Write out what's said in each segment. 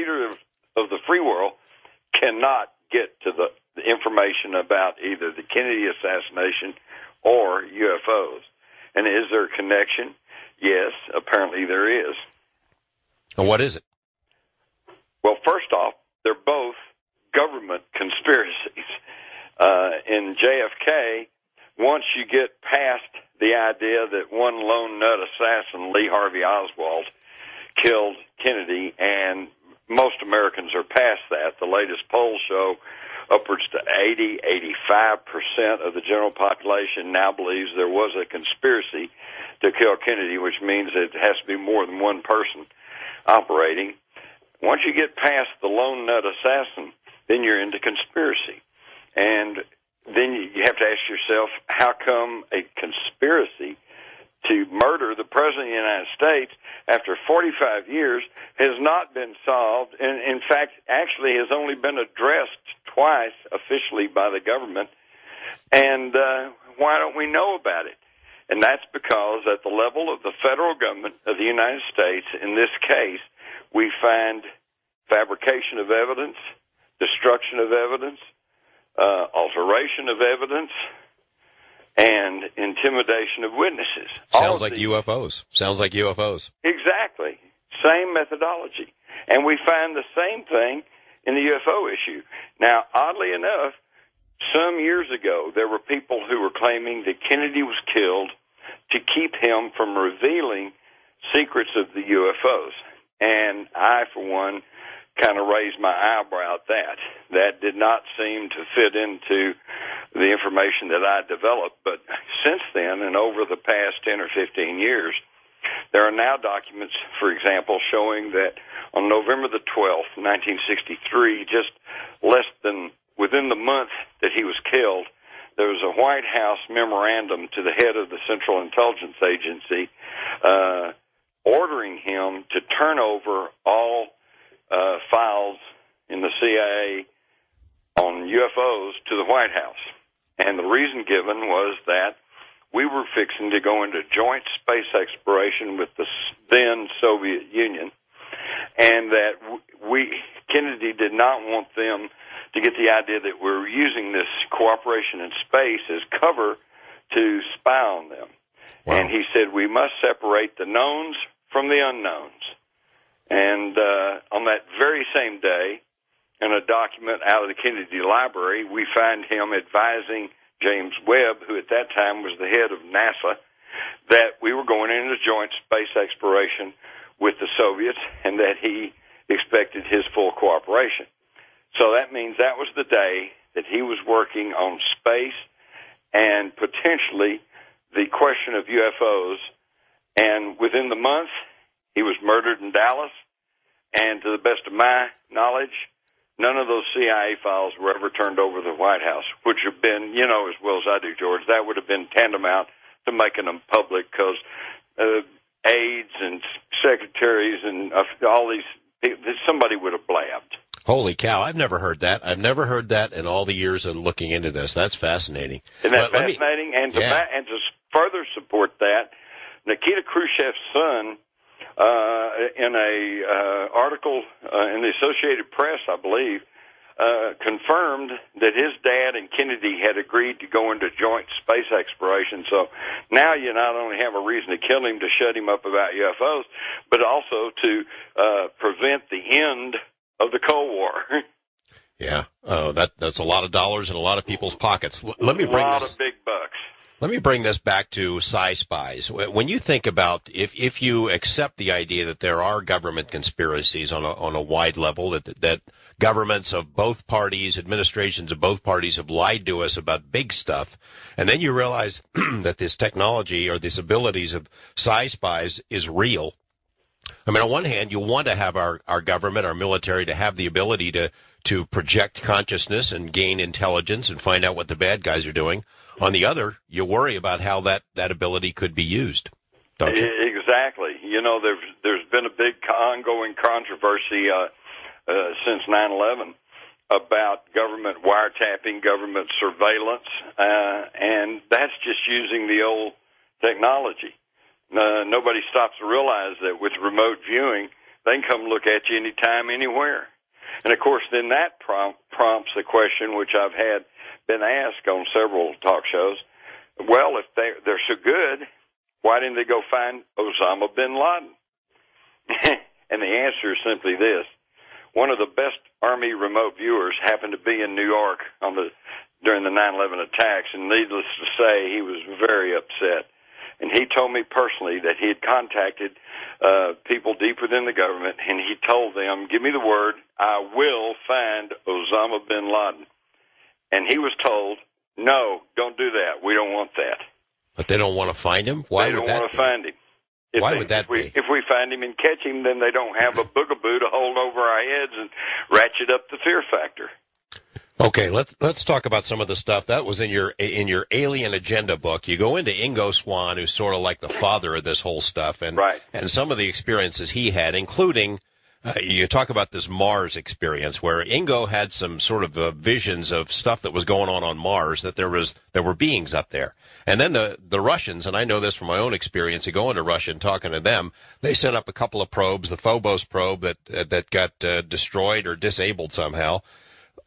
leader of the free world cannot get to the information about either the Kennedy assassination or UFOs. And is there a connection? Yes, apparently there is. And what is it? Well, first off, they're both government conspiracies. In JFK, once you get past the idea that one lone nut assassin, Lee Harvey Oswald, killed Kennedy, and most Americans are past that. The latest polls show upwards to 85% of the general population now believes there was a conspiracy to kill Kennedy, which means it has to be more than one person operating. Once you get past the lone nut assassin, then you're into conspiracy. And then you have to ask yourself, how come a conspiracy to murder the President of the United States after 45 years has not been solved, and in fact actually has only been addressed twice officially by the government, and why don't we know about it? And that's because at the level of the federal government of the United States, in this case, we find fabrication of evidence, destruction of evidence, alteration of evidence, and intimidation of witnesses. Sounds like UFOs. Sounds like UFOs. Exactly. Same methodology. And we find the same thing in the UFO issue. Now, oddly enough, some years ago, there were people who were claiming that Kennedy was killed to keep him from revealing secrets of the UFOs. And I, for one, kind of raised my eyebrow at that. That did not seem to fit into the information that I developed. But since then, and over the past 10 or 15 years, there are now documents, for example, showing that on November the 12th, 1963, just less than within the month that he was killed, there was a White House memorandum to the head of the Central Intelligence Agency ordering him to turn over all files in the CIA on UFOs to the White House. And the reason given was that we were fixing to go into joint space exploration with the then Soviet Union, and that Kennedy did not want them to get the idea that we're using this cooperation in space as cover to spy on them. Wow. And he said we must separate the knowns from the unknowns. And on that very same day, in a document out of the Kennedy Library, we find him advising James Webb, who at that time was the head of NASA, that we were going into joint space exploration with the Soviets and that he expected his full cooperation. So that means that was the day that he was working on space and potentially the question of UFOs. And within the month, he was murdered in Dallas. And to the best of my knowledge, none of those CIA files were ever turned over to the White House, which have been, you know, as well as I do, George, that would have been tantamount to making them public because aides and secretaries and all these, somebody would have blabbed. Holy cow, I've never heard that. I've never heard that in all the years of looking into this. That's fascinating. Isn't that fascinating? And to further support that, Nikita Khrushchev's son, in a article in the Associated Press, I believe, confirmed that his dad and Kennedy had agreed to go into joint space exploration. So now you not only have a reason to kill him, to shut him up about UFOs, but also to prevent the end of the Cold War. Yeah, that's a lot of dollars in a lot of people's pockets. Let me bring a lot of big bucks. Let me bring this back to Sci-Spies. When you think about, if you accept the idea that there are government conspiracies on a wide level, that governments of both parties, administrations of both parties have lied to us about big stuff, and then you realize that this technology or these abilities of Sci-Spies is real. I mean, on one hand, you want to have our government, our military, to have the ability to project consciousness and gain intelligence and find out what the bad guys are doing. On the other, you worry about how that ability could be used, don't you? Exactly. You know, there's been a big ongoing controversy since 9/11 about government wiretapping, government surveillance, and that's just using the old technology. Nobody stops to realize that with remote viewing, They can come look at you anytime, anywhere. And, of course, then that prompts the question, which I've been asked on several talk shows, well, if they're so good, why didn't they go find Osama bin Laden? And the answer is simply this. One of the best Army remote viewers happened to be in New York during the 9/11 attacks, and needless to say, he was very upset. And he told me personally that he had contacted people deep within the government, and he told them, give me the word, I will find Osama bin Laden. And he was told, no, don't do that. We don't want that. But they don't want to find him? Why would that be? They don't want to find him. Why would that be? If we find him and catch him, then they don't have a boogaboo to hold over our heads and ratchet up the fear factor. Okay, let's talk about some of the stuff that was in your Alien Agenda book. You go into Ingo Swann, who's sort of like the father of this whole stuff, and right. And some of the experiences he had, including you talk about this Mars experience, where Ingo had some sort of visions of stuff that was going on Mars, that there were beings up there. And then the Russians, and I know this from my own experience of going to Russia and talking to them, they sent up a couple of probes, the Phobos probe that got destroyed or disabled somehow.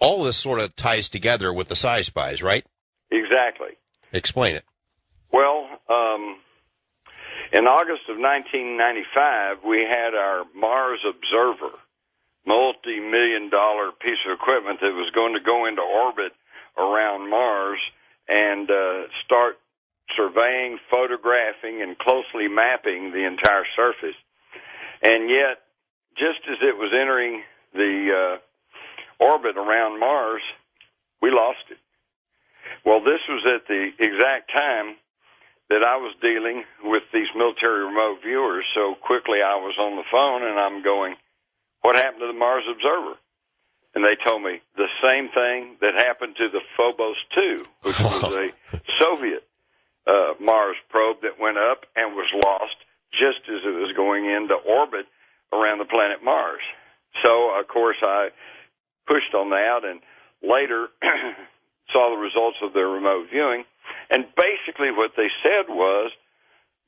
All this sort of ties together with the Sci-Spies, right? Exactly. Explain it. Well, in August of 1995, we had our Mars Observer, multi-million-dollar piece of equipment that was going to go into orbit around Mars and start surveying, photographing, and closely mapping the entire surface. And yet, just as it was entering the orbit around Mars, we lost it. Well, this was at the exact time that I was dealing with these military remote viewers, so quickly I was on the phone, and I'm going, what happened to the Mars Observer? And they told me the same thing that happened to the Phobos 2, which was a Soviet Mars probe that went up and was lost just as it was going into orbit around the planet Mars. So, of course, I pushed on that and later saw the results of their remote viewing. And basically what they said was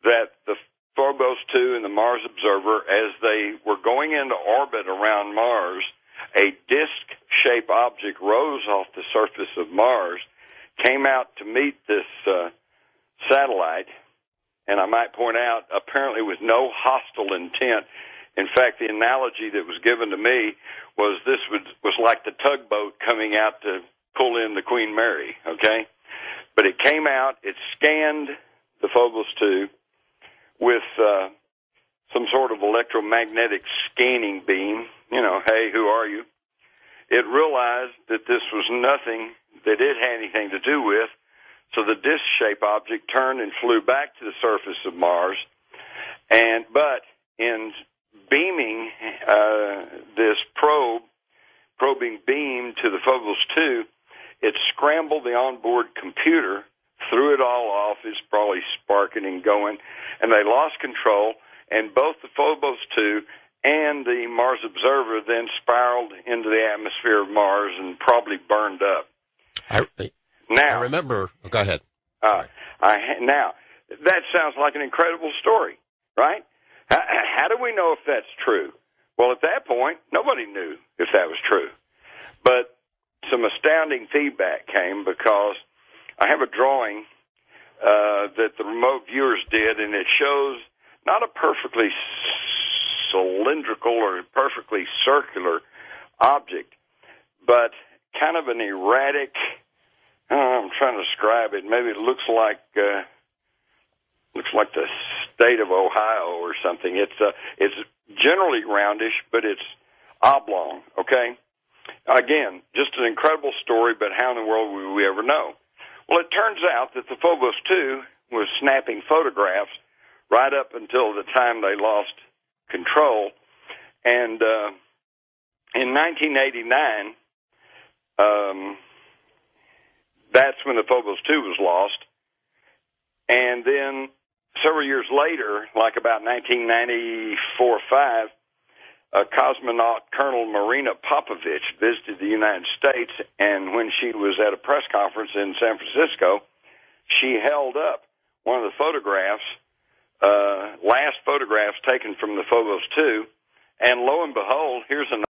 that the Phobos 2 and the Mars Observer, as they were going into orbit around Mars, a disc-shaped object rose off the surface of Mars, came out to meet this satellite, and I might point out, apparently with no hostile intent. In fact, the analogy that was given to me was this was like the tugboat coming out to pull in the Queen Mary, okay? But it came out, it scanned the Phobos 2 with some sort of electromagnetic scanning beam, hey, who are you? It realized that this was nothing that it had anything to do with, so the disc-shaped object turned and flew back to the surface of Mars, but in beaming this probing beam to the Phobos 2, it scrambled the onboard computer, threw it all off, it's probably sparking and going, and they lost control, and both the Phobos 2 and the Mars Observer then spiraled into the atmosphere of Mars and probably burned up. I remember. Go ahead. Now, that sounds like an incredible story, right? How do we know if that's true? Well, at that point, nobody knew if that was true. But some astounding feedback came because I have a drawing that the remote viewers did, and it shows not a perfectly cylindrical or perfectly circular object, but kind of an erratic, I'm trying to describe it, maybe it looks like the state of Ohio or something. It's generally roundish, but it's oblong, okay? Again, just an incredible story, but how in the world would we ever know? Well, it turns out that the Phobos 2 was snapping photographs right up until the time they lost control. And in 1989, that's when the Phobos 2 was lost. And then several years later, like about 1994-5, cosmonaut Colonel Marina Popovich visited the United States, and when she was at a press conference in San Francisco, she held up one of the photographs, last photographs taken from the Phobos 2, And lo and behold, here's an